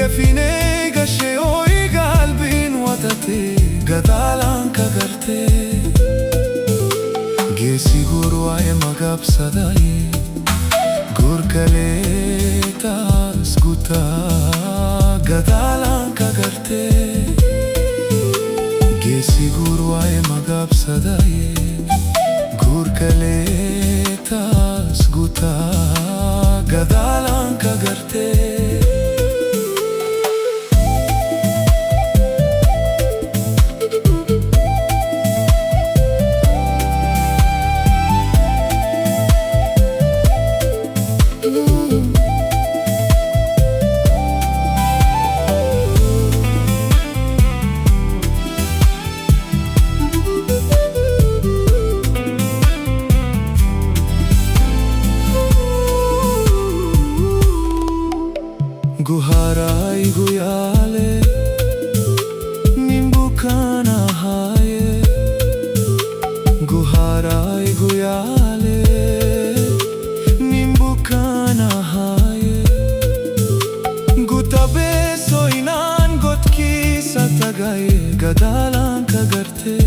Gefine gashe oi galbin watate gadalan kagarte Gesi guru ay magab sadaye Gurkaleta sguta gadalan kagarte Gesi guru ay magab sadaye Gurkaleta sguta gadalan kagarte Guharai guyale nimbukana haye Guharai guyale nimbukana haye Gutabe soinan gotki satagaye gadalan kagarte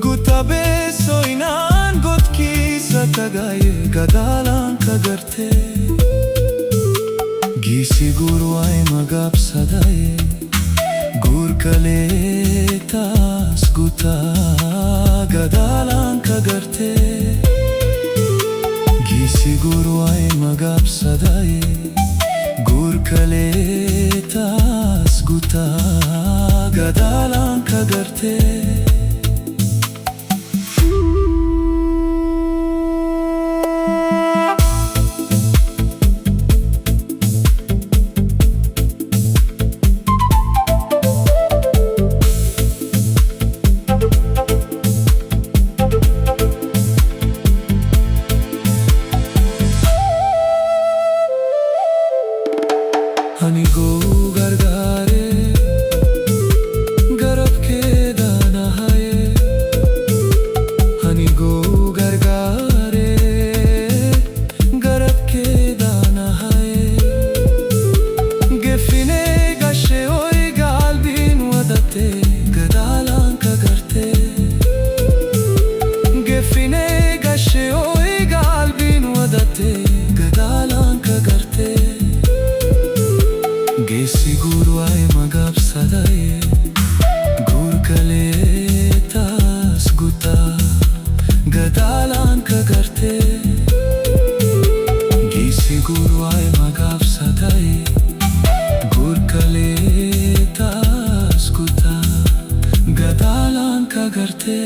Gutabe soinan gotki satagaye gadalan kagarte Gisi guru ay magab sadaye Gurkaleta sguta gadalan kagarte Gisi guru ay magab sadaye Gurkaleta sguta gadalan kagarte Hani go gargare garab ke dana haye Hani go gargare garab ke dana haye Gefine gashe oi galbin wadate gadalan kagarte Gefine gashe oi galbin wadate gadalan kagarte Gesi guru ay magab sadaye Gurkaleta sguta gadalan kagarte Gesi guru ay magab sadaye Gurkaleta sguta gadalan kagarte